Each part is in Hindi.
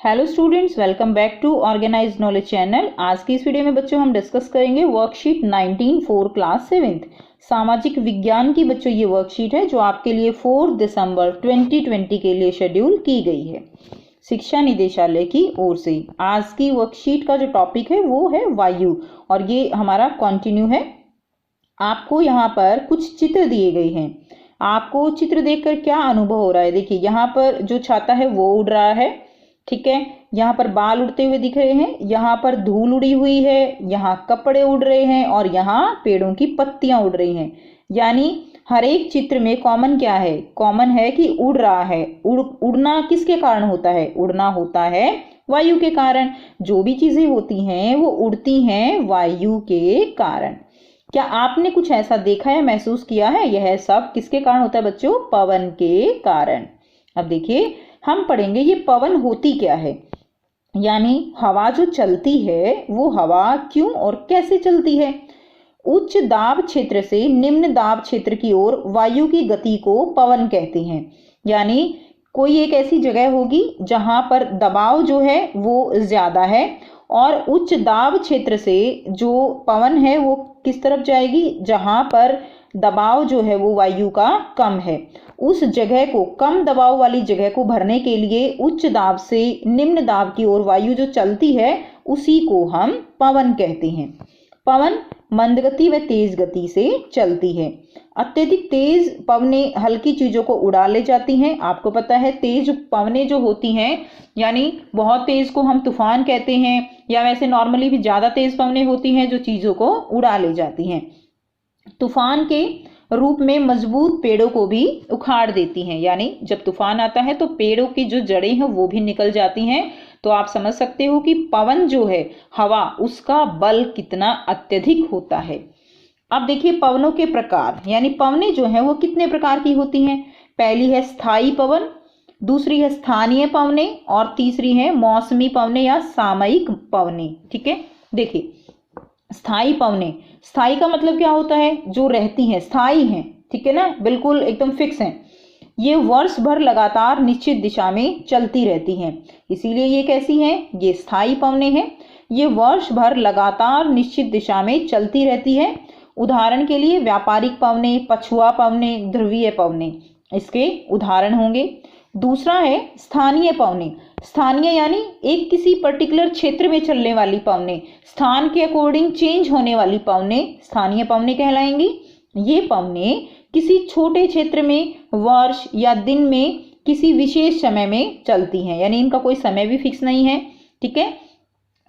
Hello students, welcome back to organised knowledge channel. आज की इस वीडियो में बच्चों हम डिस्कस करेंगे वर्कशीट 19 फॉर क्लास 7th सामाजिक विज्ञान की। बच्चों ये वर्कशीट है जो आपके लिए 4 दिसंबर 2020 के लिए शेड्यूल की गई है शिक्षा निदेशालय की ओर से। आज की वर्कशीट का जो टॉपिक है वो है वायु और ये हमारा कंटिन्यू है। आपको यहाँ पर कुछ चित्र दिए गए हैं। आपको चित्र देखकर क्या अनुभव हो रहा है? देखिए यहाँ पर जो छाता है वो उड़ रहा है, ठीक है। यहाँ पर बाल उड़ते हुए दिख रहे हैं, यहाँ पर धूल उड़ी हुई है, यहाँ कपड़े उड़ रहे हैं और यहाँ पेड़ों की पत्तियां उड़ रही हैं। यानी हर एक चित्र में कॉमन क्या है? कॉमन है कि उड़ रहा है। उड़ना किसके कारण होता है? उड़ना होता है वायु के कारण। जो भी चीजें होती हैं वो उड़ती हैं वायु के कारण। क्या आपने कुछ ऐसा देखा है, महसूस किया है? यह सब किसके कारण होता है बच्चों? पवन के कारण। अब देखिए हम पढ़ेंगे ये पवन होती क्या है, यानी हवा जो चलती है वो हवा क्यों और कैसे चलती है। उच्च दाब क्षेत्र से निम्न दाब क्षेत्र की ओर वायु की गति को पवन कहते हैं। यानी कोई एक ऐसी जगह होगी जहां पर दबाव जो है वो ज्यादा है और उच्च दाब क्षेत्र से जो पवन है वो किस तरफ जाएगी? जहां पर दबाव जो है वो वायु का कम है। उस जगह को, कम दबाव वाली जगह को भरने के लिए उच्च दाब से निम्न दाब की ओर वायु जो चलती है उसी को हम पवन कहते हैं। पवन मंदगति व तेज गति से चलती है। अत्यधिक तेज पवनें हल्की चीजों को उड़ा ले जाती हैं। आपको पता है तेज पवनें जो होती हैं, यानी बहुत तेज को हम तूफान कहते हैं, या वैसे नॉर्मली भी ज्यादा तेज पवनें होती हैं जो चीजों को उड़ा ले जाती हैं। तूफान के रूप में मजबूत पेड़ों को भी उखाड़ देती हैं। यानी जब तूफान आता है तो पेड़ों की जो जड़ें हैं वो भी निकल जाती हैं। तो आप समझ सकते हो कि पवन जो है हवा, उसका बल कितना अत्यधिक होता है। अब देखिए पवनों के प्रकार, यानी पवनें जो है वो कितने प्रकार की होती हैं। पहली है स्थायी पवन, दूसरी है स्थानीय पवनें और तीसरी है मौसमी पवनें या सामयिक पवनें। ठीक है, देखिए स्थायी पवनें, स्थायी का मतलब क्या होता है? जो रहती हैं, स्थायी हैं, ठीक है ना, बिल्कुल एकदम फिक्स हैं। ये वर्ष भर लगातार निश्चित दिशा में चलती रहती हैं, इसीलिए ये कैसी हैं? ये स्थायी पवनें हैं। ये वर्ष भर लगातार निश्चित दिशा में चलती रहती है। उदाहरण के लिए व्यापारिक पवनें, पछुआ पवनें, ध्रुवीय पवनें इसके उदाहरण होंगे। दूसरा है स्थानीय पवनें। स्थानीय यानी एक किसी पर्टिकुलर क्षेत्र में चलने वाली पवनें, स्थान के अकॉर्डिंग चेंज होने वाली पवनें स्थानीय पवनें कहलाएंगी। ये पवनें किसी छोटे क्षेत्र में वर्ष या दिन में किसी विशेष समय में चलती हैं, यानी इनका कोई समय भी फिक्स नहीं है। ठीक है,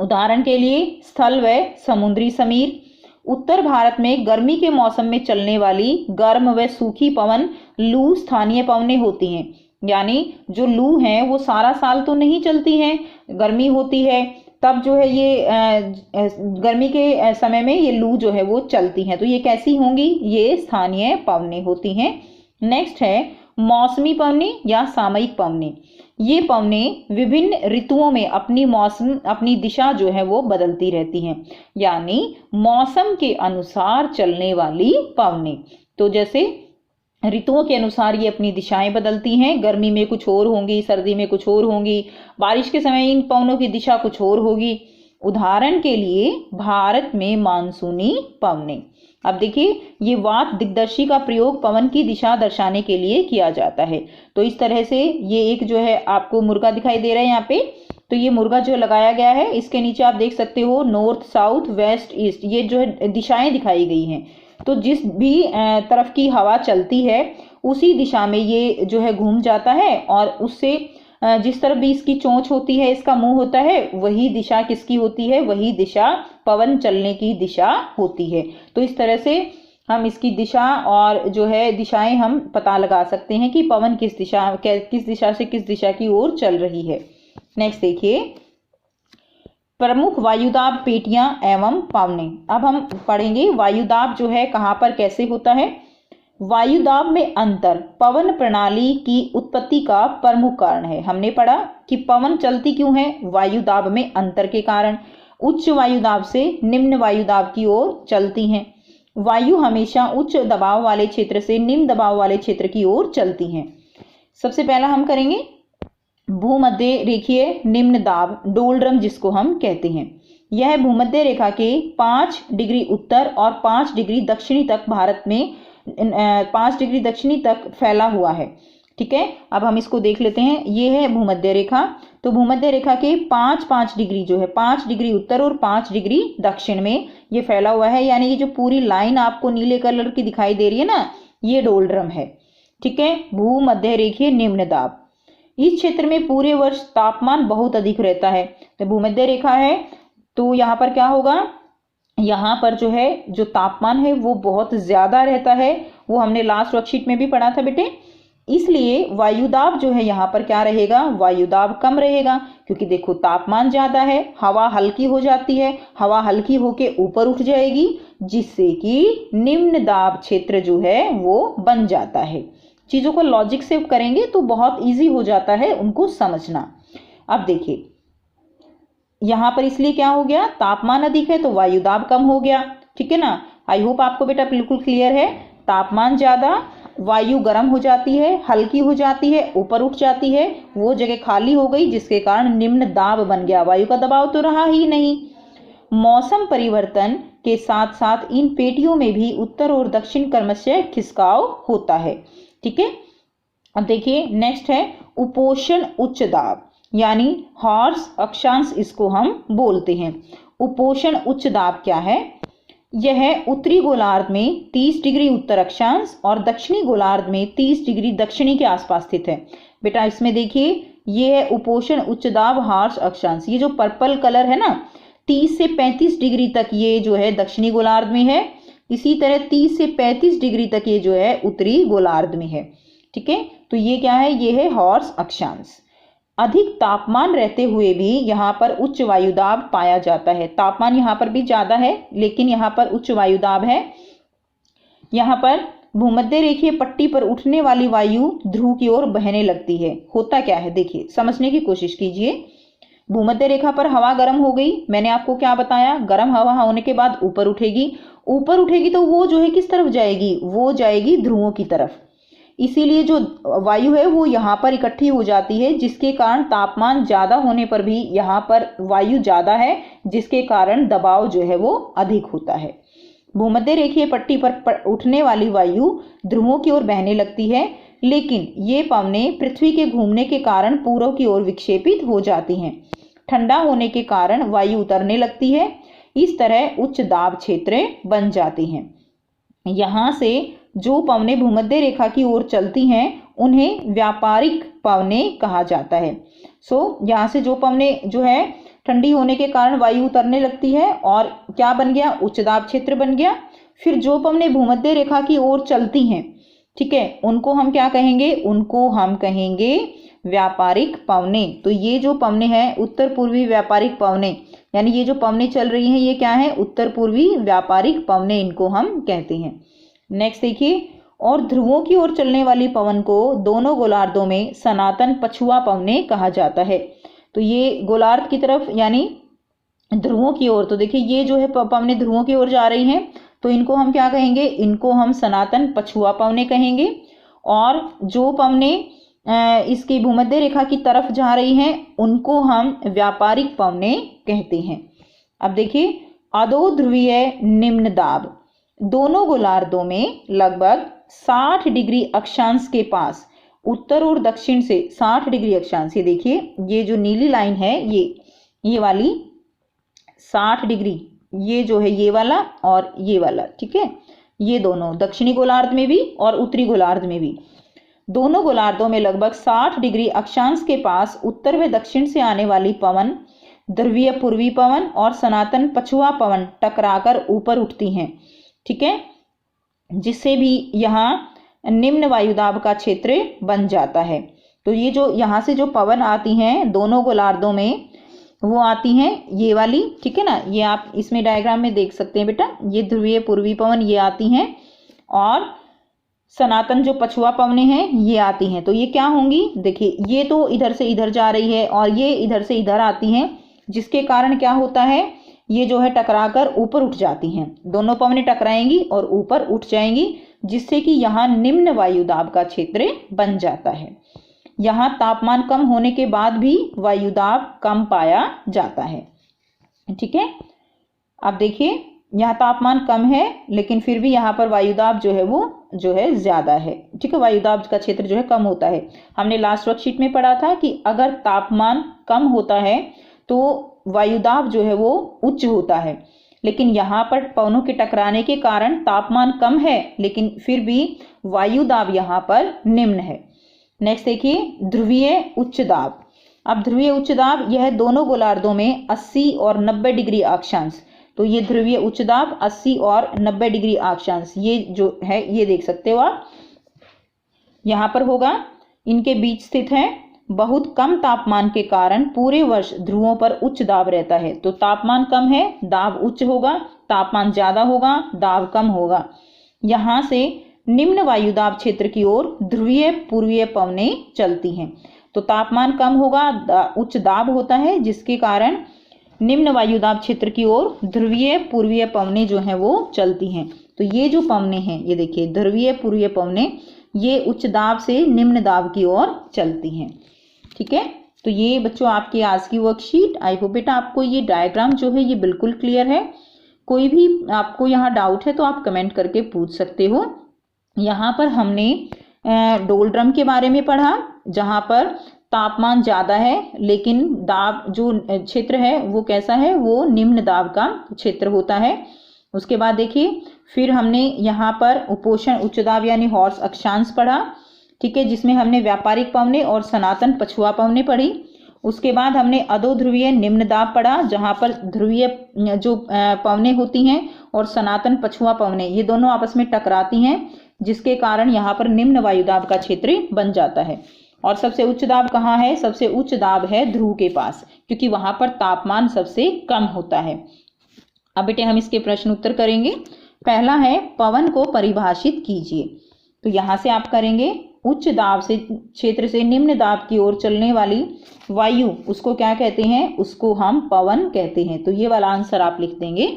उदाहरण के लिए स्थल व समुद्री समीर। उत्तर भारत में गर्मी के मौसम में चलने वाली गर्म व सूखी पवन लू स्थानीय पवनें होती हैं। यानी जो लू है वो सारा साल तो नहीं चलती है, गर्मी होती है तब जो है ये गर्मी के समय में ये लू जो है वो चलती हैं। तो ये कैसी होंगी? ये स्थानीय पवनें होती हैं। नेक्स्ट है मौसमी पवनें या सामयिक पवनें। ये पवनें विभिन्न ऋतुओं में अपनी मौसम, अपनी दिशा जो है वो बदलती रहती हैं, यानी मौसम के अनुसार चलने वाली पवनें। तो जैसे ऋतुओं के अनुसार ये अपनी दिशाएं बदलती हैं। गर्मी में कुछ और होंगी, सर्दी में कुछ और होंगी, बारिश के समय इन पवनों की दिशा कुछ और होगी। उदाहरण के लिए भारत में मानसूनी पवनें। अब देखिए ये वात दिग्दर्शी का प्रयोग पवन की दिशा दर्शाने के लिए किया जाता है। तो इस तरह से ये एक जो है आपको मुर्गा दिखाई दे रहा है यहाँ पे, तो ये मुर्गा जो लगाया गया है इसके नीचे आप देख सकते हो नॉर्थ, साउथ, वेस्ट, ईस्ट, ये जो है दिशाएं दिखाई गई हैं। तो जिस भी तरफ की हवा चलती है उसी दिशा में ये जो है घूम जाता है और उससे जिस तरफ भी इसकी चोंच होती है, इसका मुंह होता है, वही दिशा किसकी होती है? वही दिशा पवन चलने की दिशा होती है। तो इस तरह से हम इसकी दिशा और जो है दिशाएं हम पता लगा सकते हैं कि पवन किस दिशा से किस दिशा की ओर चल रही है। नेक्स्ट देखिए प्रमुख वायुदाब पेटियां एवं पवनें। अब हम पढ़ेंगे वायुदाब जो है कहाँ पर कैसे होता है। वायुदाब में अंतर पवन प्रणाली की उत्पत्ति का प्रमुख कारण है। हमने पढ़ा कि पवन चलती क्यों है? वायुदाब में अंतर के कारण। उच्च वायुदाब से निम्न वायुदाब की ओर चलती हैं। वायु हमेशा उच्च दबाव वाले क्षेत्र से निम्न दबाव वाले क्षेत्र की ओर चलती हैं। सबसे पहला हम करेंगे भूमध्य रेखीय निम्न दाब डोलड्रम जिसको हम कहते हैं, यह भूमध्य रेखा के 5 डिग्री उत्तर और 5 डिग्री दक्षिणी तक भारत में 5 डिग्री दक्षिणी तक फैला हुआ है। ठीक है, अब हम इसको देख लेते हैं। ये है भूमध्य रेखा, तो भूमध्य रेखा के 5-5 डिग्री जो है 5 डिग्री उत्तर और 5 डिग्री दक्षिण में ये फैला हुआ है, यानी ये जो पूरी लाइन आपको नीले कलर की दिखाई दे रही है ना, ये डोलड्रम है। ठीक है, भूमध्य रेखीय निम्न दाब। इस क्षेत्र में पूरे वर्ष तापमान बहुत अधिक रहता है। तो भूमध्य रेखा है तो यहाँ पर क्या होगा, यहाँ पर जो है जो तापमान है वो बहुत ज्यादा रहता है, वो हमने लास्ट वर्कशीट में भी पढ़ा था बेटे। इसलिए वायुदाब जो है यहाँ पर क्या रहेगा, वायुदाब कम रहेगा, क्योंकि देखो तापमान ज्यादा है, हवा हल्की हो जाती है, हवा हल्की होके ऊपर उठ जाएगी, जिससे कि निम्न दाब क्षेत्र जो है वो बन जाता है। चीजों को लॉजिक से करेंगे तो बहुत इजी हो जाता है उनको समझना। अब देखिए यहां पर इसलिए क्या हो गया, तापमान अधिक है तो वायुदाब कम हो गया। ठीक है ना, आई होप आपको बेटा बिल्कुल क्लियर है। तापमान ज्यादा, वायु गर्म हो जाती है, हल्की हो जाती है, ऊपर उठ जाती है, वो जगह खाली हो गई, जिसके कारण निम्न दाब बन गया, वायु का दबाव तो रहा ही नहीं। मौसम परिवर्तन के साथ साथ इन पेटियों में भी उत्तर और दक्षिण क्रमशः खिसकाव होता है। ठीक है, अब देखिए नेक्स्ट है उपोषण उच्च दाब, यानी हॉर्स अक्षांश इसको हम बोलते हैं। उपोषण उच्च दाब क्या है, यह उत्तरी गोलार्ध में 30 डिग्री उत्तर अक्षांश और दक्षिणी गोलार्ध में 30 डिग्री दक्षिणी के आसपास स्थित है। बेटा इसमें देखिए ये है उपोषण उच्च दाब हॉर्स अक्षांश, ये जो पर्पल कलर है ना 30 से 35 डिग्री तक ये जो है दक्षिणी गोलार्ध में है, इसी तरह 30 से 35 डिग्री तक ये जो है उत्तरी गोलार्ध में है। ठीक है, तो ये क्या है, ये है हॉर्स अक्षांश। अधिक तापमान रहते हुए भी यहाँ पर उच्च वायुदाब पाया जाता है। तापमान यहाँ पर भी ज्यादा है लेकिन यहाँ पर उच्च वायुदाब है। यहाँ पर भूमध्य रेखीय पट्टी पर उठने वाली वायु ध्रुव की ओर बहने लगती है। होता क्या है देखिए, समझने की कोशिश कीजिए। भूमध्य रेखा पर हवा गर्म हो गई, मैंने आपको क्या बताया, गर्म हवा होने के बाद ऊपर उठेगी, ऊपर उठेगी तो वो जो है किस तरफ जाएगी, वो जाएगी ध्रुवों की तरफ। इसीलिए जो वायु है वो यहाँ पर इकट्ठी हो जाती है, जिसके कारण तापमान ज्यादा होने पर भी यहाँ पर वायु ज्यादा है, जिसके कारण दबाव जो है वो अधिक होता है। भूमध्य रेखीय पट्टी पर उठने वाली वायु ध्रुवों की ओर बहने लगती है, लेकिन ये पवनें पृथ्वी के घूमने के कारण पूर्व की ओर विक्षेपित हो जाती हैं। ठंडा होने के कारण वायु उतरने लगती है, इस तरह उच्च दाब क्षेत्र बन जाते हैं। यहाँ से जो पवनें भूमध्य रेखा की ओर चलती हैं उन्हें व्यापारिक पवनें कहा जाता है। यहाँ से जो पवनें जो है ठंडी होने के कारण वायु उतरने लगती है और क्या बन गया, उच्च दाब क्षेत्र बन गया। फिर जो पवनें भूमध्य रेखा की ओर चलती हैं, ठीक है, उनको हम क्या कहेंगे, उनको हम कहेंगे व्यापारिक पवनें। तो ये जो पवनें हैं उत्तर पूर्वी व्यापारिक पवनें, यानी ये जो पवनें चल रही हैं ये क्या है, उत्तर पूर्वी व्यापारिक पवनें इनको हम कहते हैं। नेक्स्ट देखिए, और ध्रुवों की ओर चलने वाली पवन को दोनों गोलार्धों में सनातन पछुआ पवनें कहा जाता है। तो ये गोलार्ध की तरफ यानी ध्रुवों की ओर, तो देखिए ये जो है पवनें ध्रुवों की ओर जा रही हैं, तो इनको हम क्या कहेंगे, इनको हम सनातन पछुआ पवनें कहेंगे। और जो पवनें इसकी भूमध्य रेखा की तरफ जा रही हैं उनको हम व्यापारिक पवनें कहते हैं। अब देखिए अधो ध्रुवीय निम्न दाब, दोनों गोलार्धों में लगभग 60 डिग्री अक्षांश के पास उत्तर और दक्षिण से 60 डिग्री अक्षांश, ये देखिए ये जो नीली लाइन है ये वाली 60 डिग्री, ये जो है ये वाला और ये वाला, ठीक है, ये दोनों दक्षिणी गोलार्ध में भी और उत्तरी गोलार्ध में भी, दोनों गोलार्धों में लगभग 60 डिग्री अक्षांश के पास उत्तर व दक्षिण से आने वाली पवन ध्रुवीय पूर्वी पवन और सनातन पछुआ पवन टकराकर ऊपर उठती हैं। ठीक है, जिससे भी यहाँ निम्न वायुदाब का क्षेत्र बन जाता है। तो ये जो यहाँ से जो पवन आती हैं दोनों गोलार्धों में, वो आती हैं ये वाली, ठीक है ना, ये आप इसमें डायग्राम में देख सकते हैं बेटा, ये ध्रुवीय पूर्वी पवन ये आती हैं और सनातन जो पछुआ पवनें हैं ये आती हैं। तो ये क्या होंगी, देखिए ये तो इधर से इधर जा रही है और ये इधर से इधर आती हैं, जिसके कारण क्या होता है, ये जो है टकराकर ऊपर उठ जाती हैं, दोनों पवनें टकराएंगी और ऊपर उठ जाएंगी, जिससे कि यहाँ निम्न वायुदाब का क्षेत्र बन जाता है। यहाँ तापमान कम होने के बाद भी वायुदाब कम पाया जाता है। ठीक है, अब देखिए यहाँ तापमान कम है लेकिन फिर भी यहाँ पर वायुदाब जो है वो जो है ज्यादा है। ठीक है, वायुदाब का क्षेत्र जो है कम होता है। हमने लास्ट वर्कशीट में पढ़ा था कि अगर तापमान कम होता है तो वायुदाब जो है वो उच्च होता है, लेकिन यहाँ पर पवनों के टकराने के कारण तापमान कम है लेकिन फिर भी वायुदाब यहाँ पर निम्न है। नेक्स्ट देखिए ध्रुवीय उच्च दाब। अब ध्रुवीय उच्च दाब यह दोनों गोलार्धों में 80 और 90 डिग्री अक्षांश, तो ये ध्रुवीय उच्च दाब 80 और 90 डिग्री अक्षांश ये जो है ये देख सकते हो आप, यहाँ पर होगा, इनके बीच स्थित है। बहुत कम तापमान के कारण पूरे वर्ष ध्रुवों पर उच्च दाब रहता है। तो तापमान कम है, दाब उच्च होगा, तापमान ज्यादा होगा, दाब कम होगा। यहाँ से निम्न वायुदाब क्षेत्र की ओर ध्रुवीय पूर्वीय पवनें चलती हैं। तो तापमान कम होगा, उच्च दाब होता है, जिसके कारण निम्न वायुदाब क्षेत्र की ओर ध्रुवीय पूर्वीय पवनें जो हैं वो चलती हैं। तो ये जो पवनें हैं ये देखिए ध्रुवीय पूर्वीय पवनें ये उच्च दाब से निम्न दाब की ओर चलती हैं। ठीक है, तो ये बच्चों आपकी आज की वर्कशीट। आई होप बेटा आपको ये डायग्राम जो है ये बिल्कुल क्लियर है। कोई भी आपको यहाँ डाउट है तो आप कमेंट करके पूछ सकते हो। यहाँ पर हमने डोलड्रम के बारे में पढ़ा जहाँ पर तापमान ज़्यादा है लेकिन दाब जो क्षेत्र है वो कैसा है, वो निम्न दाब का क्षेत्र होता है। उसके बाद देखिए फिर हमने यहाँ पर उपोषण उच्च दाब यानी हॉर्स अक्षांश पढ़ा। ठीक है, जिसमें हमने व्यापारिक पवनें और सनातन पछुआ पवनें पढ़ी। उसके बाद हमने अधोध्रुवीय निम्न दाब पढ़ा जहाँ पर ध्रुवीय जो पवनें होती हैं और सनातन पछुआ पवनें ये दोनों आपस में टकराती हैं, जिसके कारण यहाँ पर निम्न वायुदाब का क्षेत्र बन जाता है। और सबसे उच्च दाब कहाँ है, सबसे उच्च दाब है ध्रुव के पास, क्योंकि वहां पर तापमान सबसे कम होता है। अब बेटे हम इसके प्रश्न उत्तर करेंगे। पहला है पवन को परिभाषित कीजिए। तो यहाँ से आप करेंगे उच्च दाब से क्षेत्र से निम्न दाब की ओर चलने वाली वायु उसको क्या कहते हैं, उसको हम पवन कहते हैं। तो ये वाला आंसर आप लिख देंगे।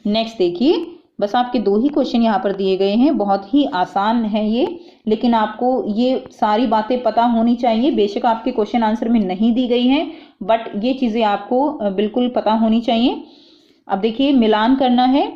नेक्स्ट देखिए, बस आपके 2 ही क्वेश्चन यहाँ पर दिए गए हैं, बहुत ही आसान है ये, लेकिन आपको ये सारी बातें पता होनी चाहिए। बेशक आपके क्वेश्चन आंसर में नहीं दी गई हैं, बट ये चीज़ें आपको बिल्कुल पता होनी चाहिए। अब देखिए मिलान करना है,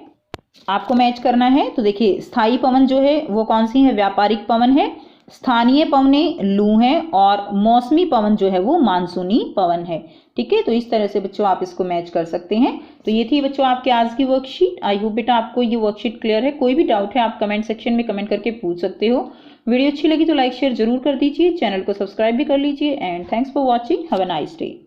आपको मैच करना है। तो देखिए स्थायी पवन जो है वो कौन सी है, व्यापारिक पवन है। स्थानीय पवनें लू हैं और मौसमी पवन जो है वो मानसूनी पवन है। ठीक है, तो इस तरह से बच्चों आप इसको मैच कर सकते हैं। तो ये थी बच्चों आपके आज की वर्कशीट। आई होप बेटा आपको ये वर्कशीट क्लियर है। कोई भी डाउट है आप कमेंट सेक्शन में कमेंट करके पूछ सकते हो। वीडियो अच्छी लगी तो लाइक शेयर जरूर कर दीजिए, चैनल को सब्सक्राइब भी कर लीजिए। And thanks for watching, have a nice day.